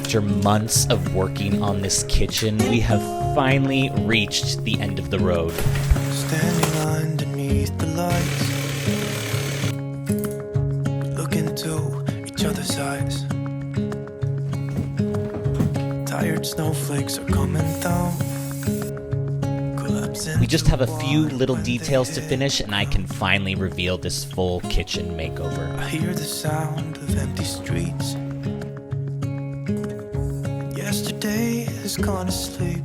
After months of working on this kitchen, we have finally reached the end of the road. Standing underneath the lights, look into each other's eyes. Tired snowflakes are coming down. We just have a few little details to finish and I can finally reveal this full kitchen makeover. I hear the sound of empty streets. Yesterday has gone to sleep,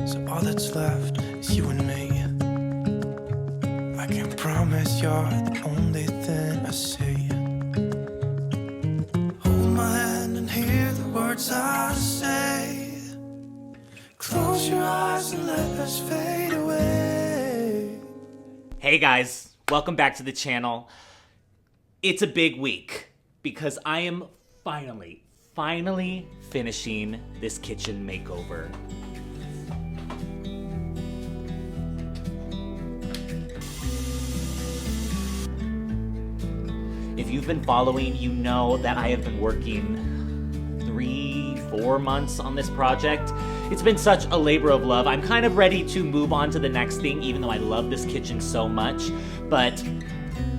so all that's left is you and me. I can promise you're the only thing I see. Hold my hand and hear the words I say. Close your eyes and let us fade away. Hey guys, welcome back to the channel. It's a big week because I am finally finishing this kitchen makeover. If you've been following, you know that I have been working 3-4 months on this project. It's been such a labor of love. I'm kind of ready to move on to the next thing, even though I love this kitchen so much, but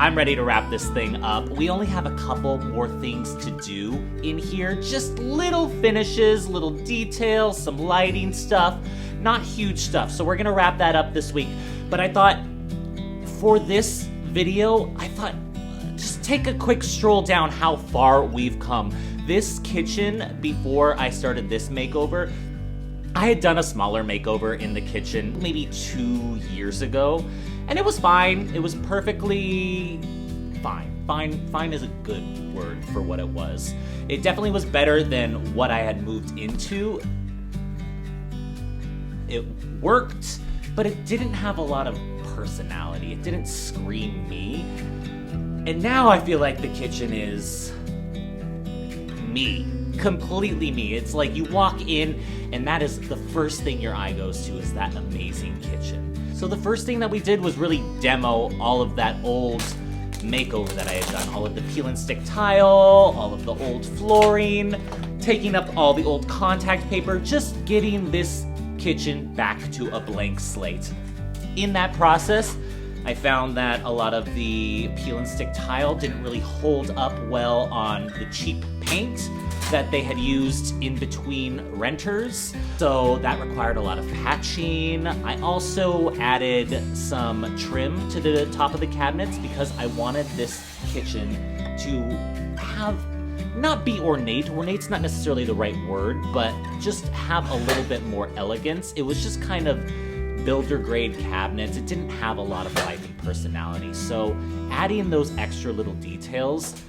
I'm ready to wrap this thing up. We only have a couple more things to do in here, just little finishes, little details, some lighting stuff, not huge stuff. So we're gonna wrap that up this week. But I thought for this video, just take a quick stroll down how far we've come. This kitchen, before I started this makeover, I had done a smaller makeover in the kitchen maybe 2 years ago, and it was fine. It was perfectly fine. Fine is a good word for what it was. It definitely was better than what I had moved into. It worked, but it didn't have a lot of personality. It didn't scream me. And now I feel like the kitchen is me. Completely me. It's like you walk in and that is the first thing your eye goes to is that amazing kitchen. So the first thing that we did was really demo all of that old makeover that I had done. All of the peel and stick tile, all of the old flooring, taking up all the old contact paper, just getting this kitchen back to a blank slate. In that process, I found that a lot of the peel and stick tile didn't really hold up well on the cheap paint that they had used in between renters, so that required a lot of patching. I also added some trim to the top of the cabinets because I wanted this kitchen to have, not be ornate, ornate's not necessarily the right word, but just have a little bit more elegance. It was just kind of builder grade cabinets. It didn't have a lot of life and personality, so adding those extra little details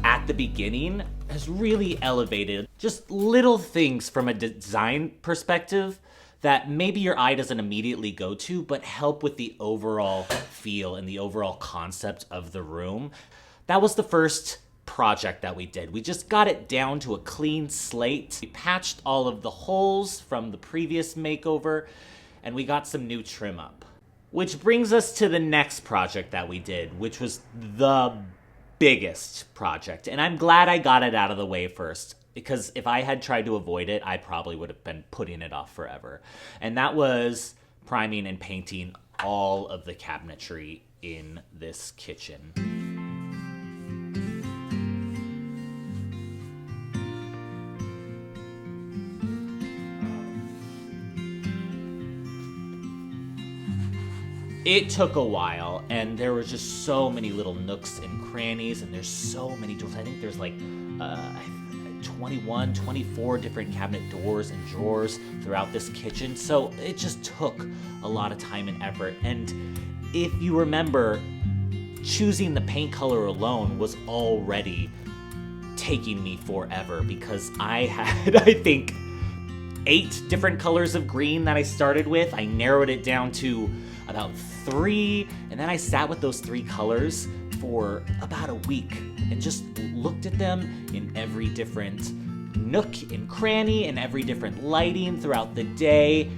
at the beginning has really elevated just little things from a design perspective that maybe your eye doesn't immediately go to, but help with the overall feel and the overall concept of the room. That was the first project that we did. We just got it down to a clean slate. We patched all of the holes from the previous makeover, and we got some new trim up. Which brings us to the next project that we did, which was the biggest project. And I'm glad I got it out of the way first, because if I had tried to avoid it, I probably would have been putting it off forever. And that was priming and painting all of the cabinetry in this kitchen. It took a while, and there were just so many little nooks and crannies, and there's so many doors. I think there's like 21, 24 different cabinet doors and drawers throughout this kitchen, so it just took a lot of time and effort. And if you remember, choosing the paint color alone was already taking me forever, because I had, I think, 8 different colors of green that I started with. I narrowed it down to about 3, and then I sat with those 3 colors for about a week and just looked at them in every different nook and cranny and every different lighting throughout the day.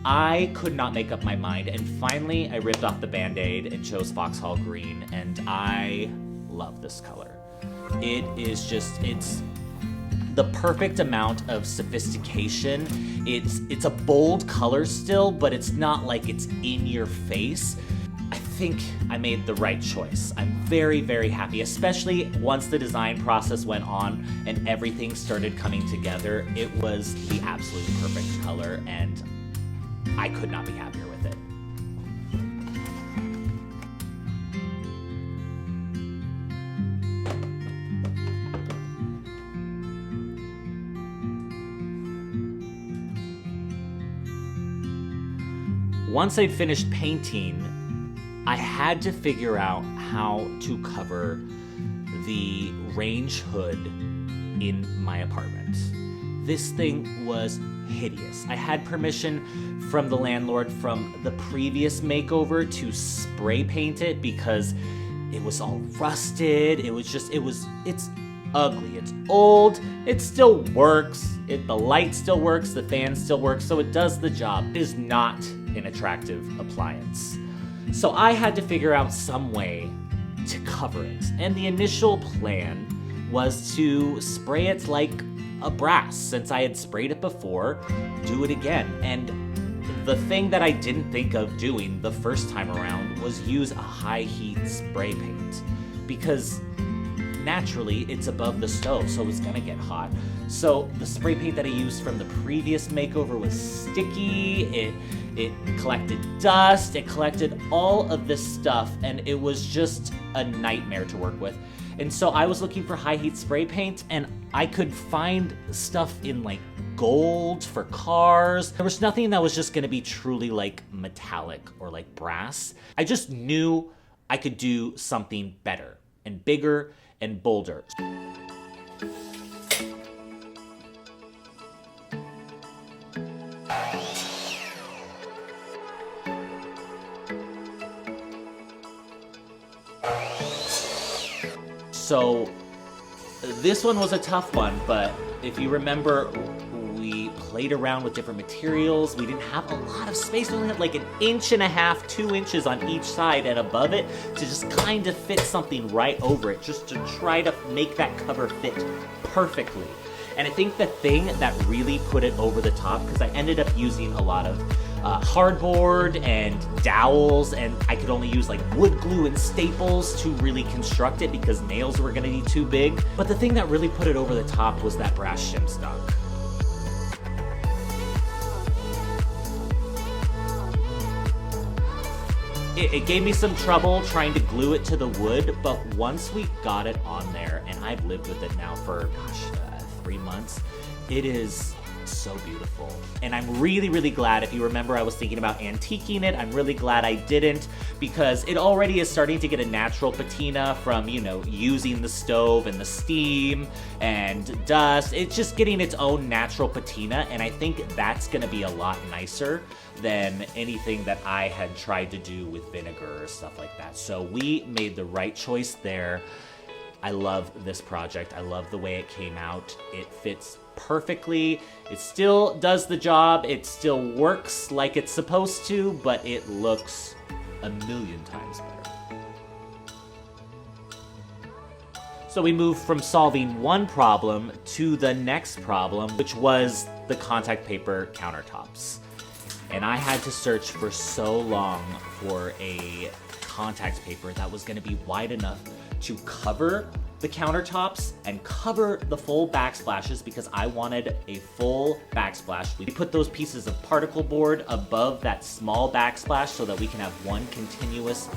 I could not make up my mind, and finally I ripped off the Band-Aid and chose Foxhall Green, and I love this color. It is just, it's the perfect amount of sophistication. It's a bold color still, but it's not like it's in your face. I think I made the right choice. I'm very, very happy, especially once the design process went on and everything started coming together. It was the absolute perfect color, and I could not be happier with it. Once I'd finished painting, I had to figure out how to cover the range hood in my apartment. This thing was hideous. I had permission from the landlord from the previous makeover to spray paint it because it was all rusted. It's ugly. It's old. It still works. The light still works. The fan still works. So it does the job. It is not an attractive appliance. So I had to figure out some way to cover it. And the initial plan was to spray it like a brass. Since I had sprayed it before, do it again. And the thing that I didn't think of doing the first time around was use a high heat spray paint, because naturally it's above the stove, so it's gonna get hot. So the spray paint that I used from the previous makeover was sticky, it collected dust, it collected all of this stuff, and it was just a nightmare to work with. And so I was looking for high heat spray paint, and I could find stuff in like gold for cars. There was nothing that was just gonna be truly like metallic or like brass. I just knew I could do something better and bigger and bolder. So this one was a tough one, but if you remember, we played around with different materials. We didn't have a lot of space. We only had like 1.5 inches, 2 inches on each side and above it to just kind of fit something right over it, just to try to make that cover fit perfectly. And I think the thing that really put it over the top, because I ended up using a lot of hardboard and dowels, and I could only use like wood glue and staples to really construct it because nails were gonna be too big. But the thing that really put it over the top was that brass shim stock. It gave me some trouble trying to glue it to the wood, but once we got it on there, and I've lived with it now for, 3 months, it is so beautiful. And I'm really, really glad. If you remember, I was thinking about antiquing it. I'm really glad I didn't, because it already is starting to get a natural patina from, you know, using the stove and the steam and dust. It's just getting its own natural patina, and I think that's gonna be a lot nicer than anything that I had tried to do with vinegar or stuff like that. So we made the right choice there. I love this project. I love the way it came out. It fits perfectly. It still does the job. It still works like it's supposed to, but it looks a million times better. So we moved from solving one problem to the next problem, which was the contact paper countertops. And I had to search for so long for a contact paper that was gonna be wide enough to cover the countertops and cover the full backsplashes, because I wanted a full backsplash. We put those pieces of particle board above that small backsplash so that we can have one continuous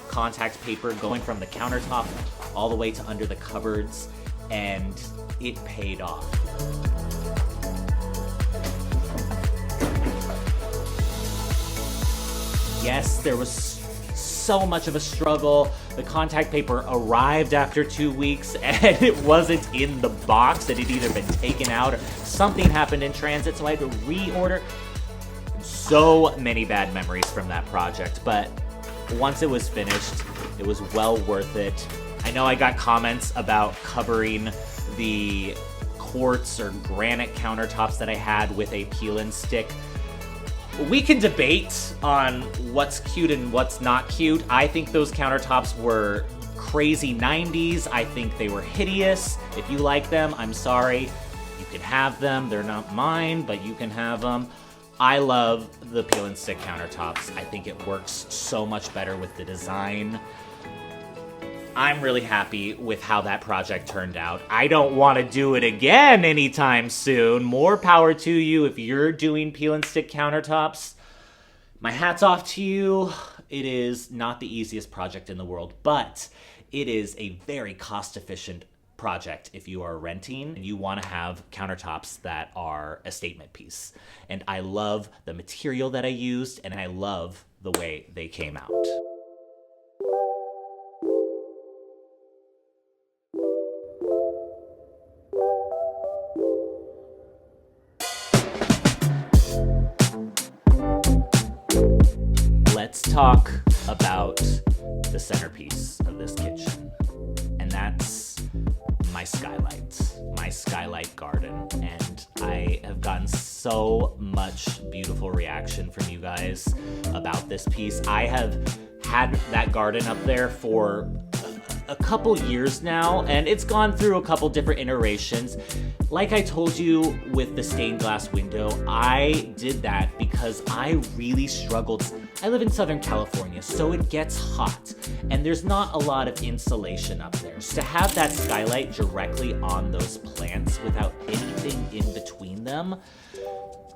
contact paper going from the countertop all the way to under the cupboards, and it paid off. Yes, there was so much of a struggle. The contact paper arrived after 2 weeks and it wasn't in the box. It had either been taken out or something happened in transit, so I had to reorder. So many bad memories from that project, but once it was finished, it was well worth it. I know I got comments about covering the quartz or granite countertops that I had with a peel and stick. We can debate on what's cute and what's not cute. I think those countertops were crazy 90s. I think they were hideous. If you like them, I'm sorry. You can have them. They're not mine, but you can have them. I love the peel and stick countertops. I think it works so much better with the design. I'm really happy with how that project turned out. I don't want to do it again anytime soon. More power to you if you're doing peel and stick countertops. My hat's off to you. It is not the easiest project in the world, but it is a very cost-efficient project if you are renting and you want to have countertops that are a statement piece. And I love the material that I used, and I love the way they came out. Let's talk about the centerpiece of this kitchen, and that's my Skylight garden. And I have gotten so much beautiful reaction from you guys about this piece. I have had that garden up there for a couple years now, and it's gone through a couple different iterations. Like I told you with the stained glass window, I did that because I really struggled. I live in Southern California, so it gets hot, and there's not a lot of insulation up there. So to have that skylight directly on those plants without anything in between them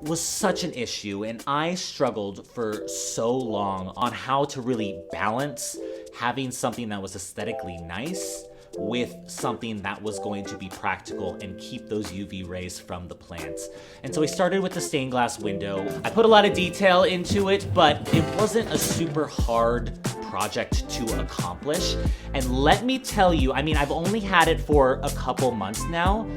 was such an issue, and I struggled for so long on how to really balance having something that was aesthetically nice with something that was going to be practical and keep those UV rays from the plants. And so I started with the stained glass window. I put a lot of detail into it, but it wasn't a super hard project to accomplish. And let me tell you, I mean, I've only had it for a couple months now,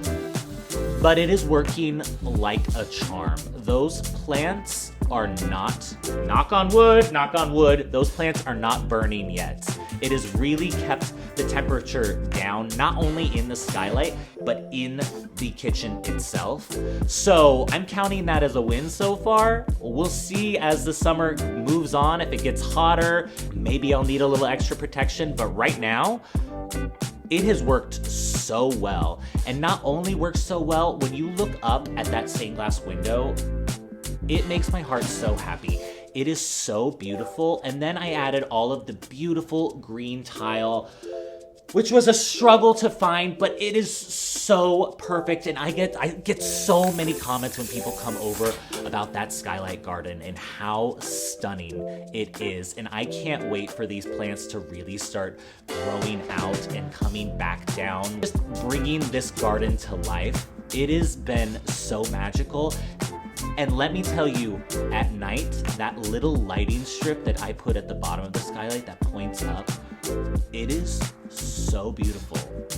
but it is working like a charm. Those plants are not, knock on wood, those plants are not burning yet. It has really kept the temperature down, not only in the skylight, but in the kitchen itself. So I'm counting that as a win so far. We'll see as the summer moves on. If it gets hotter, maybe I'll need a little extra protection, but right now, it has worked so well. And not only works so well, when you look up at that stained glass window, it makes my heart so happy. It is so beautiful. And then I added all of the beautiful green tile, which was a struggle to find, but it is so perfect. And I get so many comments when people come over about that skylight garden and how stunning it is. And I can't wait for these plants to really start growing out and coming back down. Just bringing this garden to life, it has been so magical. And let me tell you, at night, that little lighting strip that I put at the bottom of the skylight that points up, it is so beautiful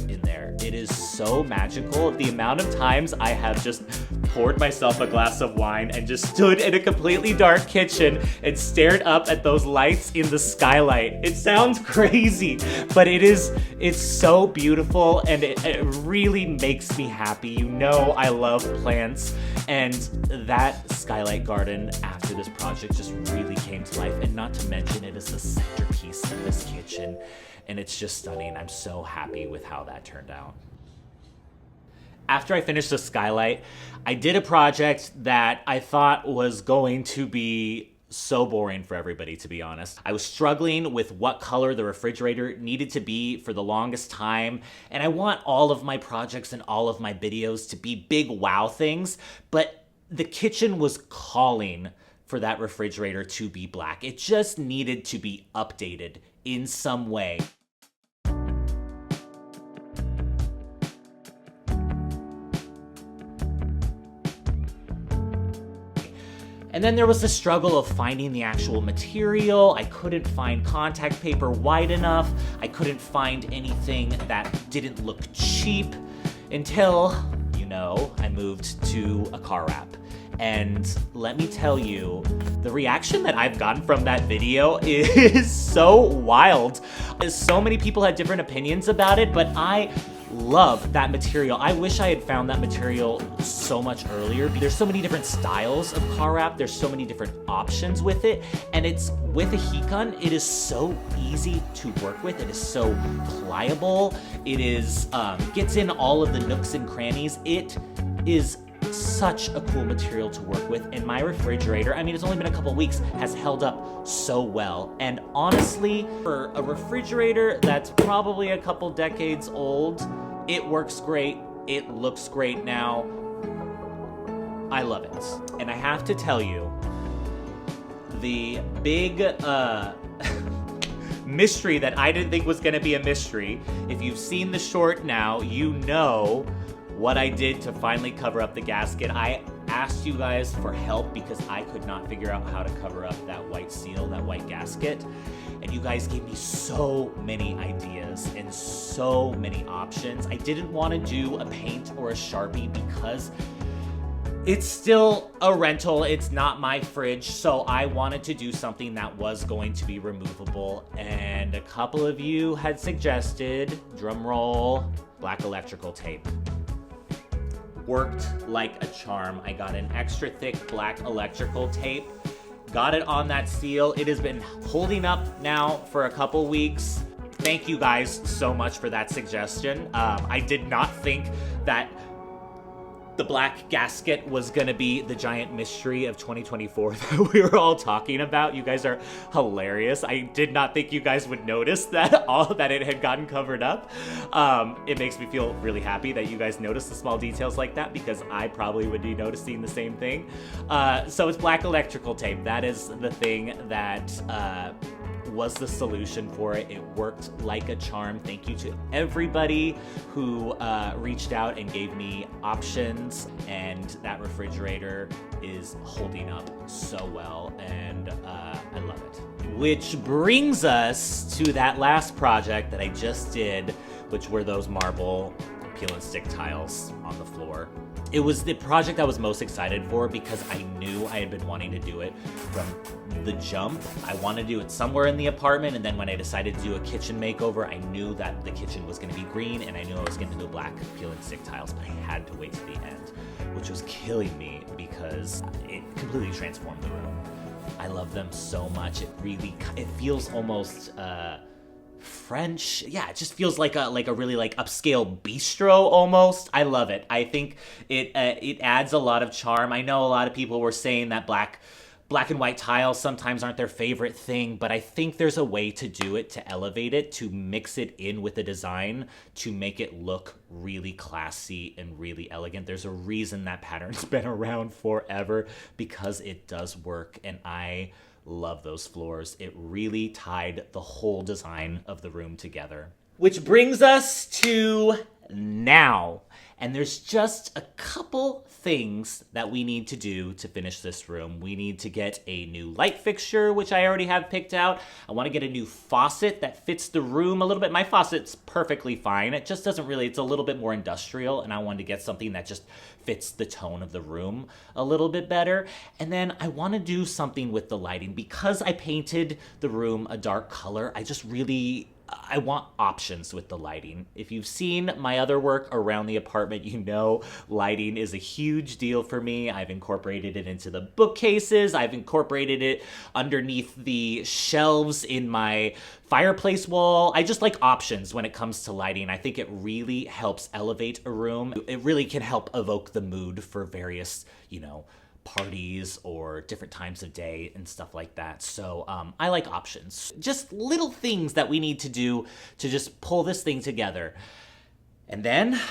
in there. It is so magical. The amount of times I have just poured myself a glass of wine and just stood in a completely dark kitchen and stared up at those lights in the skylight. It sounds crazy, but it's so beautiful, and it really makes me happy. You know I love plants, and that skylight garden after this project just really came to life. And not to mention, it is the centerpiece of this kitchen, and it's just stunning. I'm so happy with how that turned out. After I finished the skylight, I did a project that I thought was going to be so boring for everybody, to be honest. I was struggling with what color the refrigerator needed to be for the longest time, and I want all of my projects and all of my videos to be big wow things, but the kitchen was calling for that refrigerator to be black. It just needed to be updated in some way. And then there was the struggle of finding the actual material. I couldn't find contact paper wide enough. I couldn't find anything that didn't look cheap until, you know, I moved to a car wrap. And let me tell you, The reaction that I've gotten from that video is so wild. So many people had different opinions about it, but I love that material. I wish I had found that material so much earlier. There's so many different styles of car wrap. There's so many different options with it. And it's with a heat gun, it is so easy to work with. It is so pliable. It is, gets in all of the nooks and crannies. It is such a cool material to work with, and my refrigerator, I mean, it's only been a couple weeks, has held up so well. And honestly, for a refrigerator that's probably a couple decades old, it works great. It looks great now. I love it. And I have to tell you, the big mystery that I didn't think was gonna be a mystery, if you've seen the short now, you know what I did to finally cover up the gasket. I asked you guys for help because I could not figure out how to cover up that white seal, that white gasket. And you guys gave me so many ideas and so many options. I didn't want to do a paint or a Sharpie because it's still a rental. It's not my fridge. So I wanted to do something that was going to be removable. And a couple of you had suggested, drum roll, black electrical tape. Worked like a charm. I got an extra thick black electrical tape, got it on that seal. It has been holding up now for a couple weeks. Thank you guys so much for that suggestion. I did not think that the black gasket was gonna be the giant mystery of 2024 that we were all talking about. You guys are hilarious. I did not think you guys would notice that that it had gotten covered up. It makes me feel really happy that you guys notice the small details like that, because I probably would be noticing the same thing. So it's black electrical tape. That is the thing that was the solution for it. It worked like a charm. Thank you to everybody who reached out and gave me options, and that refrigerator is holding up so well, and I love it. Which brings us to that last project that I just did, which were those marble peel and stick tiles on the floor. It was the project I was most excited for because I knew I had been wanting to do it from the jump. I wanted to do it somewhere in the apartment, and then when I decided to do a kitchen makeover, I knew that the kitchen was gonna be green, and I knew I was gonna do black peel and stick tiles, but I had to wait to the end, which was killing me because it completely transformed the room. I love them so much. It feels almost, French. Yeah, it just feels like a really like upscale bistro almost. I love it. I think it adds a lot of charm. I know a lot of people were saying that black and white tiles sometimes aren't their favorite thing, but I think there's a way to do it, to elevate it, to mix it in with the design, to make it look really classy and really elegant. There's a reason that pattern's been around forever, because it does work, and I love those floors. It really tied the whole design of the room together. Which brings us to now. And there's just a couple things that we need to do to finish this room. We need to get a new light fixture, which I already have picked out. I want to get a new faucet that fits the room a little bit. My faucet's perfectly fine. It just doesn't really, it's a little bit more industrial, and I wanted to get something that just fits the tone of the room a little bit better. And then I want to do something with the lighting. Because I painted the room a dark color, I want options with the lighting. If you've seen my other work around the apartment, you know lighting is a huge deal for me. I've incorporated it into the bookcases. I've incorporated it underneath the shelves in my fireplace wall. I just like options when it comes to lighting. I think it really helps elevate a room. It really can help evoke the mood for various, parties or different times of day and stuff like that. So I like options. Just little things that we need to do to just pull this thing together. And then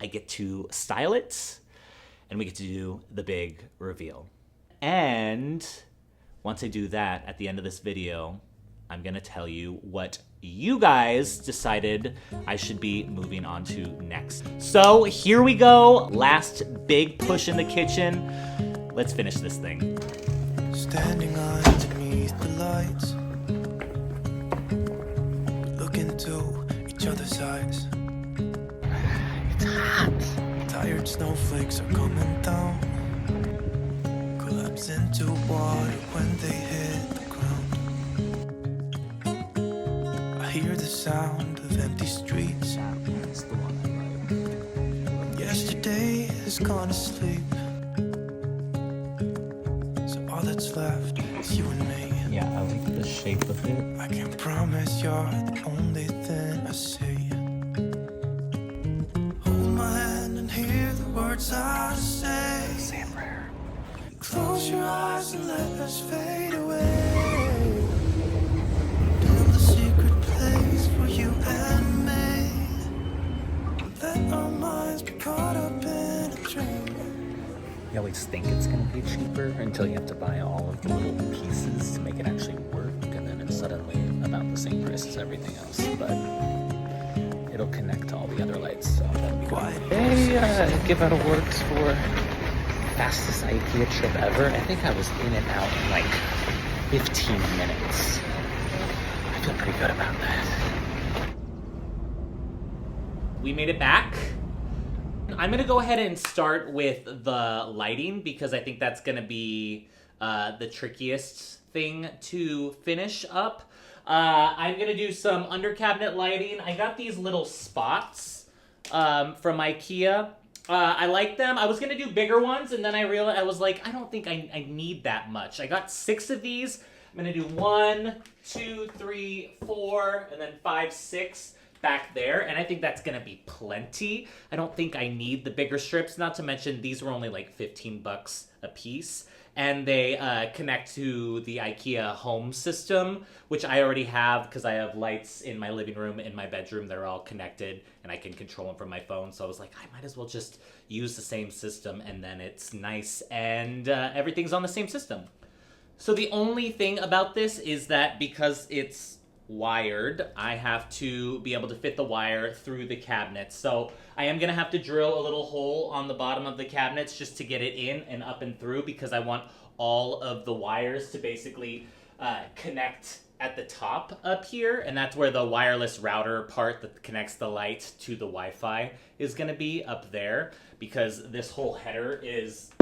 I get to style it, and we get to do the big reveal. And once I do that, at the end of this video, I'm gonna tell you what you guys decided I should be moving on to next. So here we go. Last big push in the kitchen. Let's finish this thing. Standing underneath the lights, look into each other's eyes. It's hot. Tired snowflakes are coming down. Cool. turns into water when they hit the ground. I hear the sound of empty streets. That's the one I like. Yesterday has gone to sleep, so all that's left is you and me. Yeah, I like the shape of it. I can't promise you're the only thing I see. Hold my hand and hear the words I say. Say a prayer. Close your eyes and let us fade away. Build a secret place for you and me. Let our minds be caught up in a dream. You always think it's going to be cheaper until you have to buy all of the little pieces to make it actually work, and then it's suddenly about the same price as everything else. But it'll connect to all the other lights, so that'll be Quiet. They give out awards for fastest IKEA trip ever. I think I was in and out in like 15 minutes. I feel pretty good about that. We made it back. I'm gonna go ahead and start with the lighting because I think that's gonna be the trickiest thing to finish up. I'm gonna do some under cabinet lighting. I got these little spots from IKEA. I like them. I was gonna do bigger ones, and then I realized I was like, I don't think I need that much. I got 6 of these. I'm gonna do 1, 2, 3, 4, and then 5, 6 back there, and I think that's gonna be plenty. I don't think I need the bigger strips, not to mention these were only like 15 bucks a piece, and they connect to the IKEA home system, which I already have because I have lights in my living room, in my bedroom. They're all connected and I can control them from my phone. So I was like, I might as well just use the same system, and then it's nice and everything's on the same system. So the only thing about this is that because it's wired, I have to be able to fit the wire through the cabinets. So I am gonna have to drill a little hole on the bottom of the cabinets just to get it in and up and through, because I want all of the wires to basically connect at the top up here, and that's where the wireless router part that connects the light to the Wi-Fi is gonna be up there, because this whole header is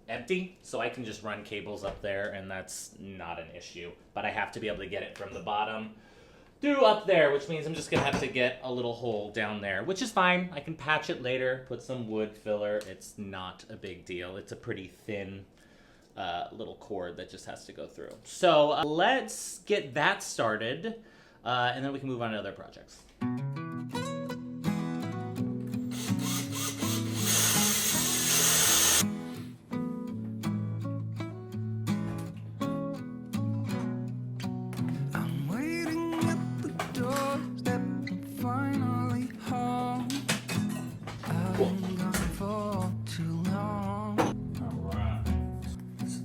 empty, so I can just run cables up there, and that's not an issue. But I have to be able to get it from the bottom through up there, which means I'm just gonna have to get a little hole down there, which is fine. I can patch it later, put some wood filler. It's not a big deal. It's a pretty thin little cord that just has to go through. So let's get that started, and then we can move on to other projects.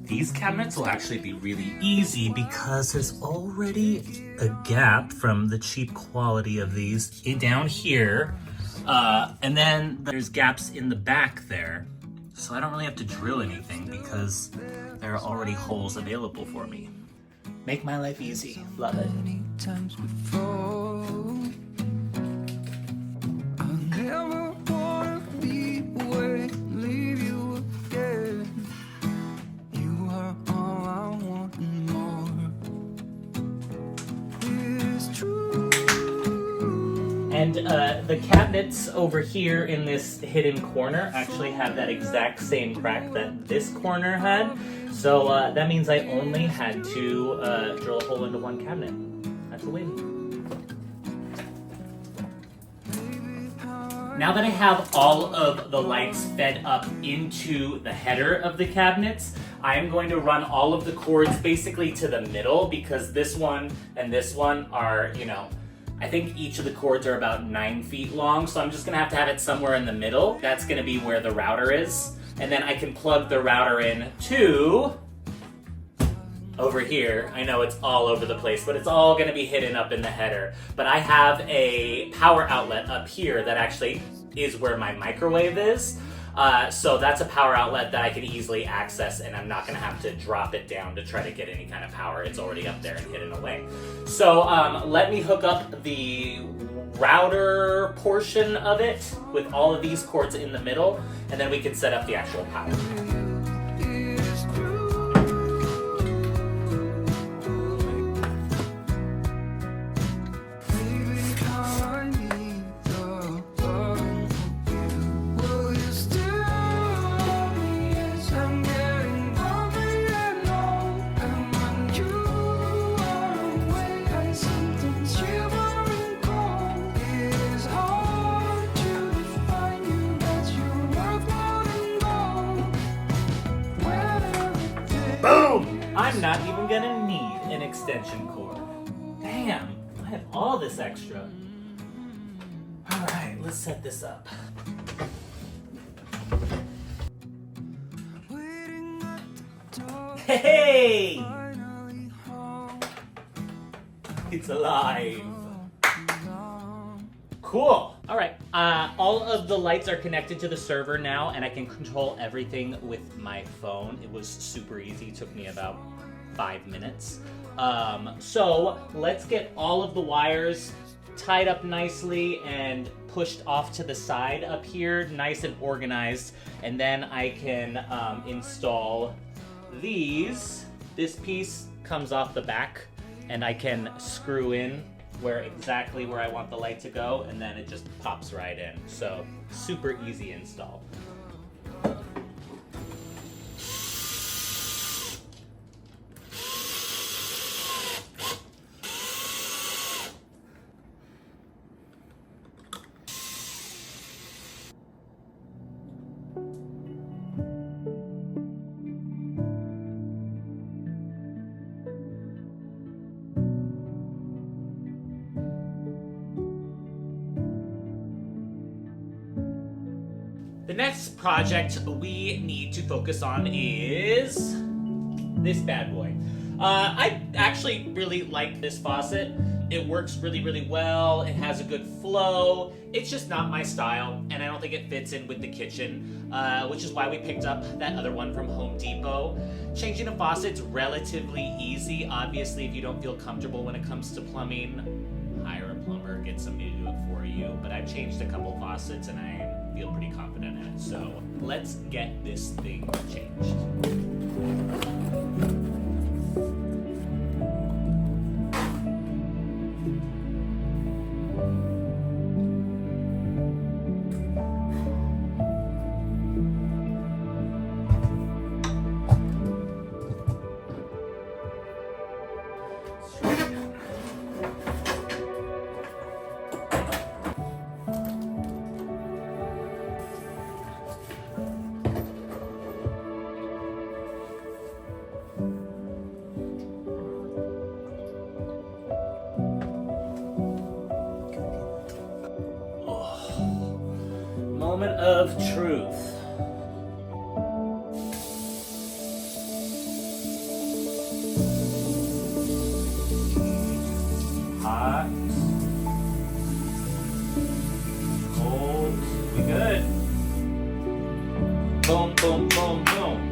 These cabinets will actually be really easy because there's already a gap from the cheap quality of these down here. And then there's gaps in the back there. So I don't really have to drill anything because there are already holes available for me. Make my life easy. Love it. And the cabinets over here in this hidden corner actually have that exact same crack that this corner had. So that means I only had to drill a hole into one cabinet. That's a win. Now that I have all of the lights fed up into the header of the cabinets, I am going to run all of the cords basically to the middle, because this one and this one are, you know, I think each of the cords are about 9 feet long, so I'm just gonna have to have it somewhere in the middle. That's gonna be where the router is. And then I can plug the router in to over here. I know it's all over the place, but it's all gonna be hidden up in the header. But I have a power outlet up here that actually is where my microwave is. So that's a power outlet that I can easily access, and I'm not gonna have to drop it down to try to get any kind of power. It's already up there and hidden away. So let me hook up the router portion of it with all of these cords in the middle, and then we can set up the actual power. I'm not even gonna need an extension cord. Damn, I have all this extra. All right, let's set this up. Hey! It's alive. Cool. All right, all of the lights are connected to the server now, and I can control everything with my phone. It was super easy. It took me about 5 minutes. So let's get all of the wires tied up nicely and pushed off to the side up here, nice and organized, and then I can install these. This piece comes off the back, and I can screw in exactly where I want the light to go, and then it just pops right in. So super easy install. The next project we need to focus on is this bad boy. I actually really like this faucet. It works really, really well. It has a good flow. It's just not my style, and I don't think it fits in with the kitchen, which is why we picked up that other one from Home Depot. Changing a faucet's relatively easy. Obviously, if you don't feel comfortable when it comes to plumbing, hire a plumber, get somebody to do it for you. But I've changed a couple faucets, and I feel pretty confident in it. So let's get this thing changed. Moment of truth. Hot. Cold. We good. Boom, boom, boom, boom.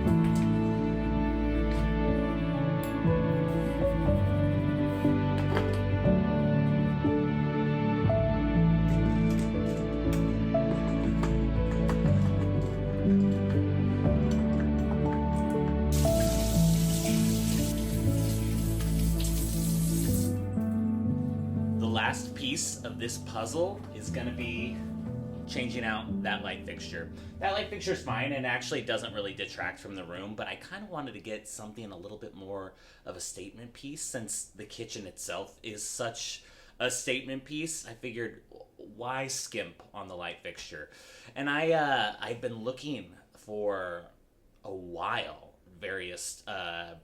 Last piece of this puzzle is going to be changing out that light fixture. That light fixture is fine and actually doesn't really detract from the room, but I kind of wanted to get something a little bit more of a statement piece since the kitchen itself is such a statement piece. I figured, why skimp on the light fixture? And I've been looking for a while. Various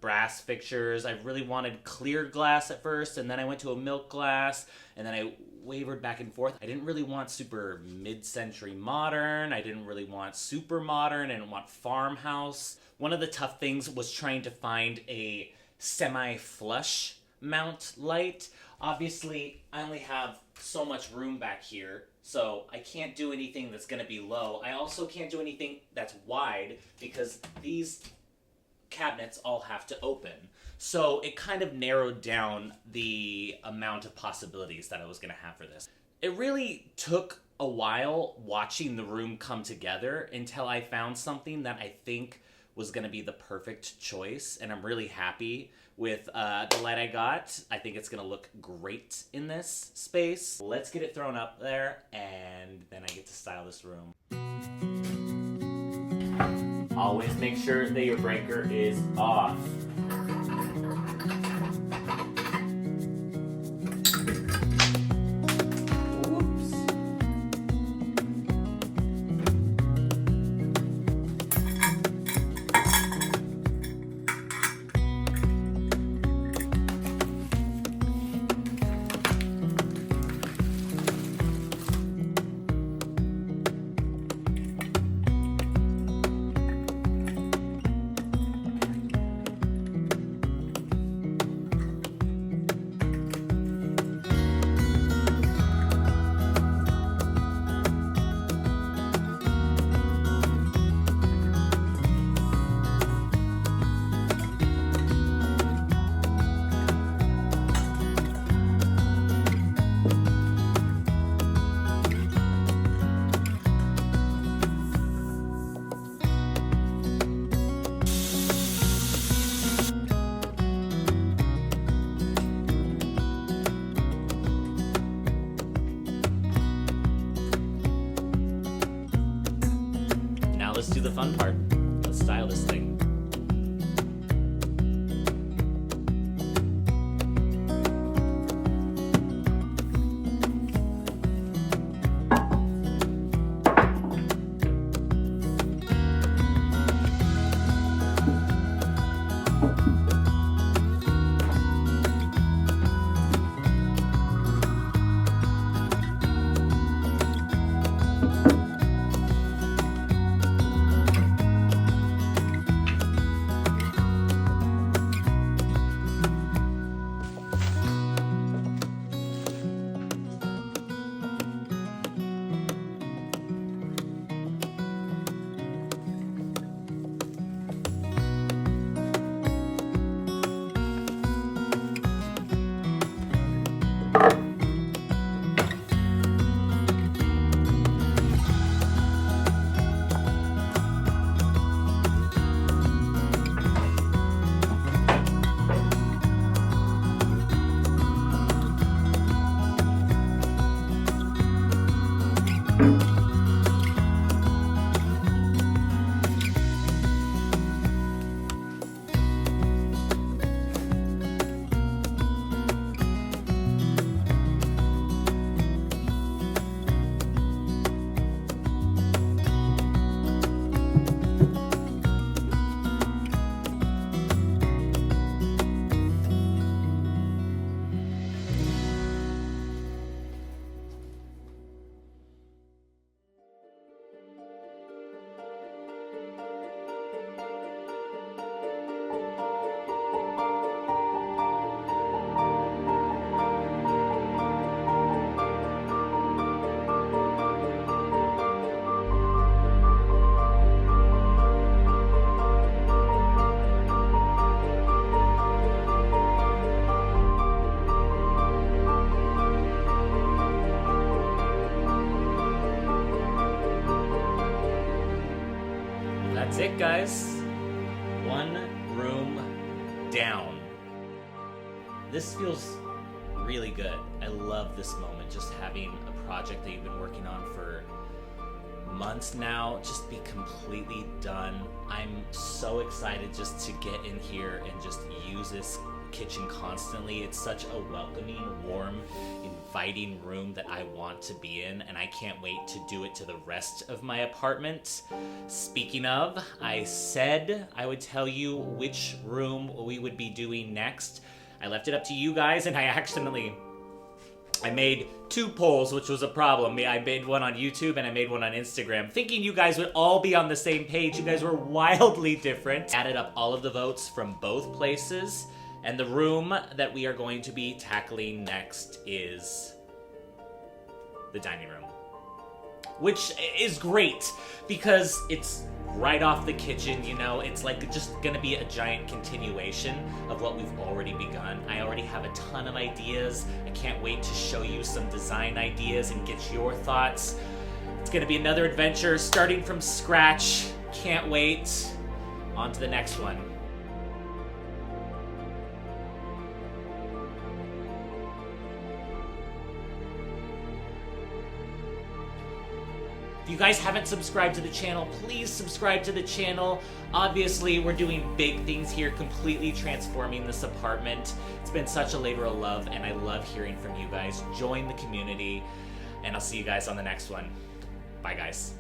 brass fixtures. I really wanted clear glass at first, and then I went to a milk glass, and then I wavered back and forth. I didn't really want super mid-century modern. I didn't really want super modern. I didn't want farmhouse. One of the tough things was trying to find a semi-flush mount light. Obviously, I only have so much room back here, so I can't do anything that's going to be low. I also can't do anything that's wide because these cabinets all have to open. So it kind of narrowed down the amount of possibilities that I was going to have for this. It really took a while watching the room come together until I found something that I think was going to be the perfect choice, and I'm really happy with the light I got. I think it's going to look great in this space. Let's get it thrown up there, and then I get to style this room. Always make sure that your breaker is off. Whoops. let's do the fun part. Let's style this thing. That's it, guys. One room down. This feels really good. I love this moment, just having a project that you've been working on for months now just be completely done. I'm so excited just to get in here and just use this kitchen constantly. It's such a welcoming, warm, inviting room that I want to be in, and I can't wait to do it to the rest of my apartment. Speaking of, I said I would tell you which room we would be doing next. I left it up to you guys, and I made 2 polls, which was a problem. I made one on YouTube and I made one on Instagram, thinking you guys would all be on the same page. You guys were wildly different. Added up all of the votes from both places, and the room that we are going to be tackling next is the dining room, which is great because it's right off the kitchen, you know. It's like just gonna be a giant continuation of what we've already begun. I already have a ton of ideas. I can't wait to show you some design ideas and get your thoughts. It's gonna be another adventure starting from scratch. Can't wait. On to the next one. If you guys haven't subscribed to the channel, please subscribe to the channel. Obviously, we're doing big things here, completely transforming this apartment. It's been such a labor of love, and I love hearing from you guys. Join the community, and I'll see you guys on the next one. Bye, guys.